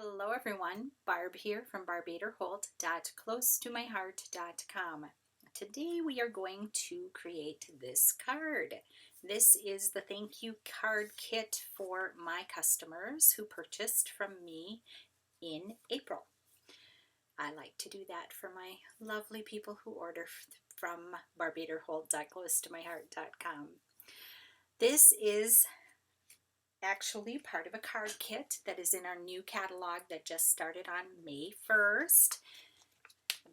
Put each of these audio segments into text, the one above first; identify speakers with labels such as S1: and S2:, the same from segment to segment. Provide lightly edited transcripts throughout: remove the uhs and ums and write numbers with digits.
S1: Hello everyone, Barb here from barbaderholt.closetomyheart.com. Today we are going to create this card. This is the thank you card kit for my customers who purchased from me in April. I like to do that for my lovely people who order from barbaderholt.closetomyheart.com. This is actually part of a card kit that is in our new catalog that just started on May 1st.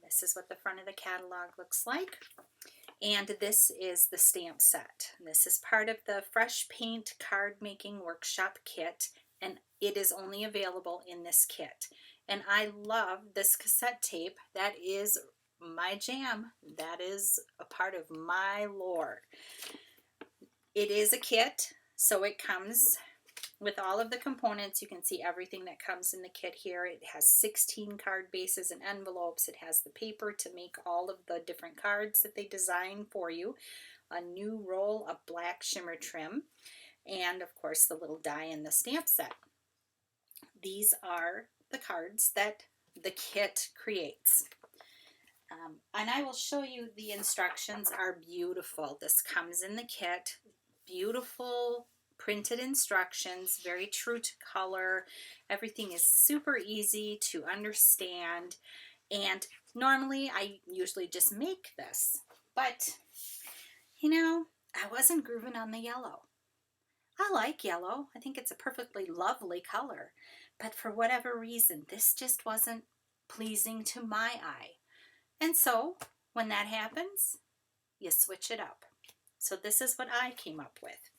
S1: This is what the front of the catalog looks like. And this is the stamp set. This is part of the Fresh Pain Cardmaking Workshop kit, and it is only available in this kit. And I love this cassette tape. That is my jam. That is a part of my lore. It is a kit, so it comes with all of the components. You can see everything that comes in the kit here. It has 16 card bases and envelopes. It has the paper to make all of the different cards that they design for you, a new roll of black shimmer trim, and of course the little die in the stamp set. These are the cards that the kit creates. And I will show you the instructions are beautiful. This comes in the kit. Beautiful printed instructions, very true to color. Everything is super easy to understand, and normally I usually just make this, but you know, I wasn't grooving on the yellow. I like yellow. I think it's a perfectly lovely color, but for whatever reason this just wasn't pleasing to my eye. And so when that happens, you switch it up. So this is what I came up with.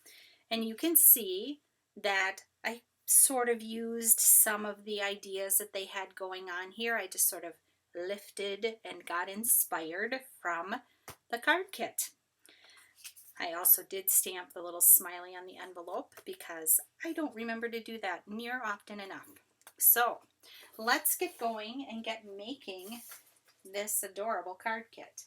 S1: And you can see that I sort of used some of the ideas that they had going on here. I just sort of lifted and got inspired from the card kit. I also did stamp the little smiley on the envelope because I don't remember to do that near often enough. So let's get going and get making this adorable card kit.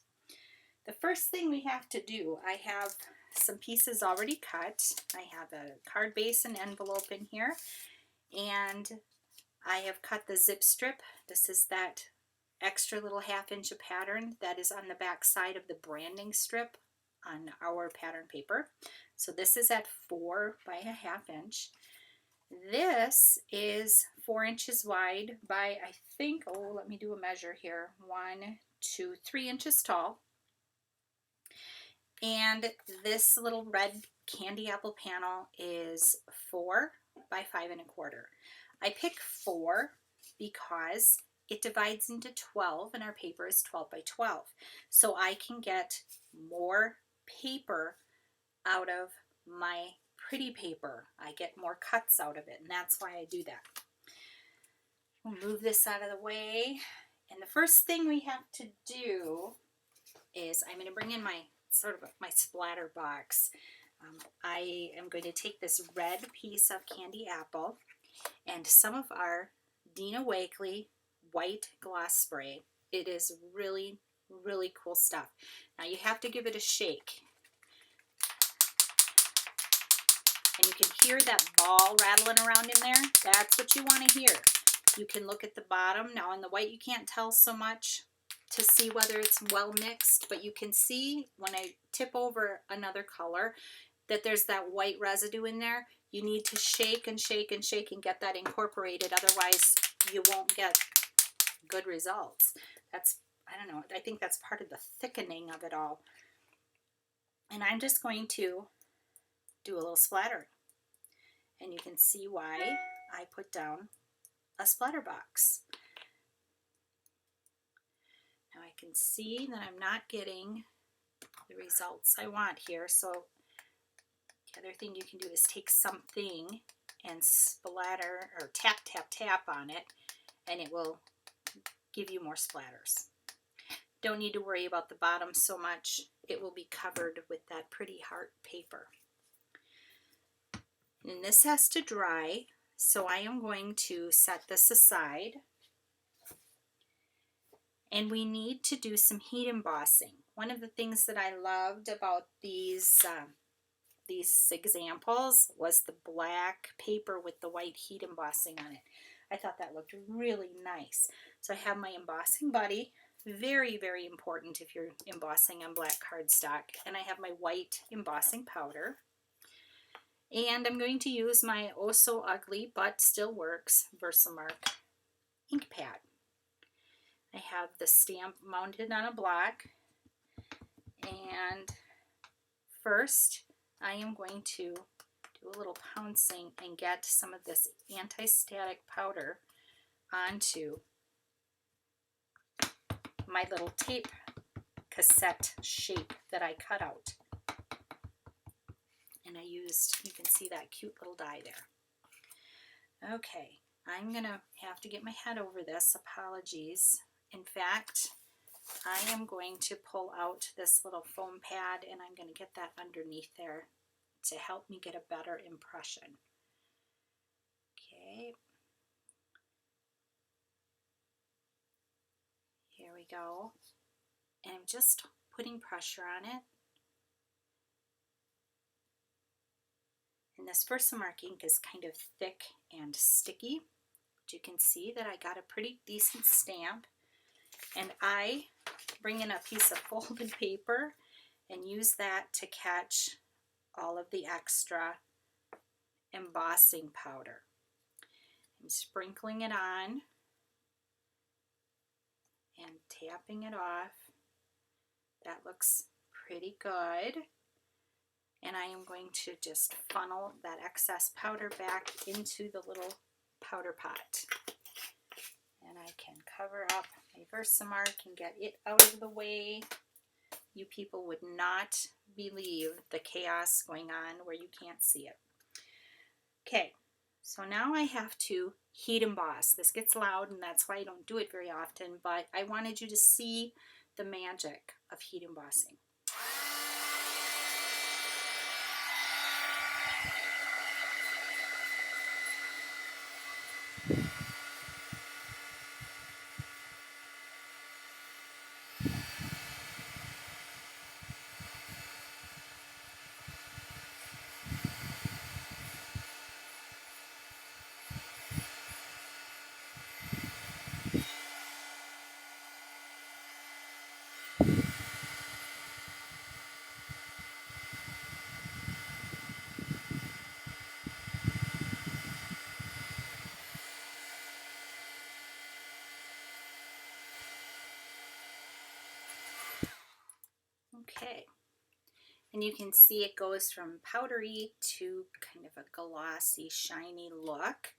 S1: The first thing we have to do, I have some pieces already cut. I have a card base and envelope in here, and I have cut the zip strip. This is that extra little 1/2 inch of pattern that is on the back side of the branding strip on our pattern paper. So this is at 4 by 1/2 inch. This is 4 inches wide by, I think, oh, let me do a measure here, 1, 2, 3 inches tall. And this little red candy apple panel is 4 by 5 1/4. I pick 4 because it divides into 12 and our paper is 12 by 12. So I can get more paper out of my pretty paper. I get more cuts out of it, and that's why I do that. We'll move this out of the way. And the first thing we have to do is I'm going to bring in my my splatter box. I am going to take this red piece of candy apple and some of our Dina Wakley white gloss spray. It is really, really cool stuff. Now you have to give it a shake. And you can hear that ball rattling around in there. That's what you want to hear. You can look at the bottom. Now on the white you can't tell so much to see whether it's well mixed, but you can see when I tip over another color that there's that white residue in there. You need to shake and shake and shake and get that incorporated, otherwise you won't get good results. That's, I don't know, I think that's part of the thickening of it all. And I'm just going to do a little splattering, and you can see why I put down a splatter box. Now I can see that I'm not getting the results I want here, so the other thing you can do is take something and splatter or tap, tap, tap on it, and it will give you more splatters. Don't need to worry about the bottom so much. It will be covered with that pretty heart paper. And this has to dry, so I am going to set this aside. And we need to do some heat embossing. One of the things that I loved about these examples was the black paper with the white heat embossing on it. I thought that looked really nice. So I have my embossing buddy, very, very important if you're embossing on black cardstock. And I have my white embossing powder. And I'm going to use my oh so ugly but still works Versamark ink pad. I have the stamp mounted on a block, and first I am going to do a little pouncing and get some of this anti-static powder onto my little tape cassette shape that I cut out. And I used, you can see that cute little die there. Okay, I'm gonna have to get my head over this, apologies. In fact, I am going to pull out this little foam pad and I'm going to get that underneath there to help me get a better impression. Okay. Here we go. And I'm just putting pressure on it. And this Versamark ink is kind of thick and sticky. But you can see that I got a pretty decent stamp. And I bring in a piece of folded paper and use that to catch all of the extra embossing powder. I'm sprinkling it on and tapping it off. That looks pretty good. And I am going to just funnel that excess powder back into the little powder pot. And I can cover up my Versamark and get it out of the way. You people would not believe the chaos going on where you can't see it. Okay, so now I have to heat emboss. This gets loud and that's why I don't do it very often, but I wanted you to see the magic of heat embossing. Okay, and you can see it goes from powdery to kind of a glossy, shiny look.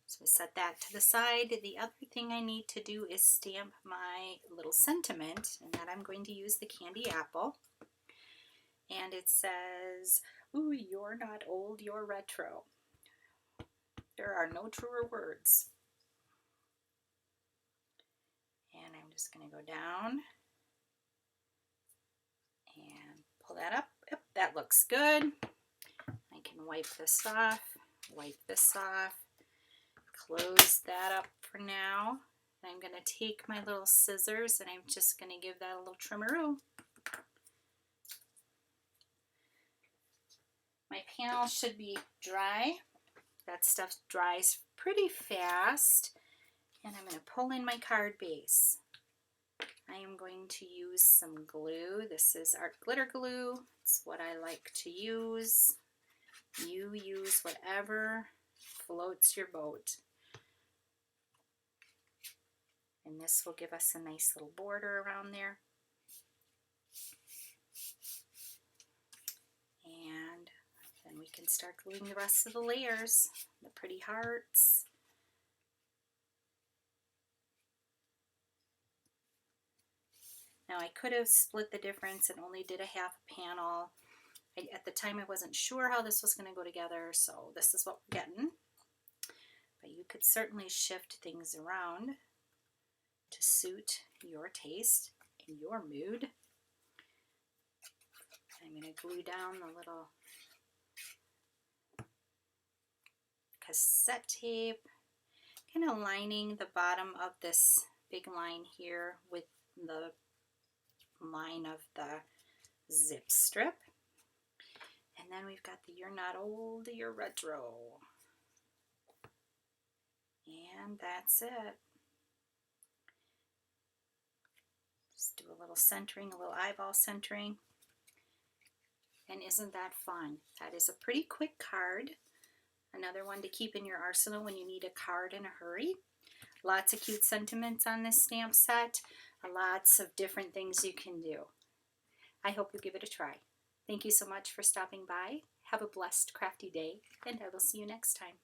S1: So I set that to the side. The other thing I need to do is stamp my little sentiment, and that I'm going to use the candy apple. And it says, "Ooh, you're not old, you're retro." There are no truer words. And I'm just going to go down and pull that up. Yep, that looks good. I can wipe this off, close that up for now. And I'm going to take my little scissors and I'm just going to give that a little trimmeroo. My panel should be dry. That stuff dries pretty fast. And I'm going to pull in my card base. I am going to use some glue. This is art glitter glue. It's what I like to use. You use whatever floats your boat. And this will give us a nice little border around there. And then we can start gluing the rest of the layers, the pretty hearts. Now I could have split the difference and only did a half a panel. At the time I wasn't sure how this was going to go together, so this is what we're getting. But you could certainly shift things around to suit your taste and your mood. I'm going to glue down the little cassette tape, kind of lining the bottom of this big line here with the line of the zip strip. And then we've got the "You're not old, you're retro." And that's it. Just do a little centering, a little eyeball centering. And isn't that fun? That is a pretty quick card. Another one to keep in your arsenal when you need a card in a hurry. Lots of cute sentiments on this stamp set. Lots of different things you can do. I hope you give it a try. Thank you so much for stopping by. Have a blessed, crafty day, and I will see you next time.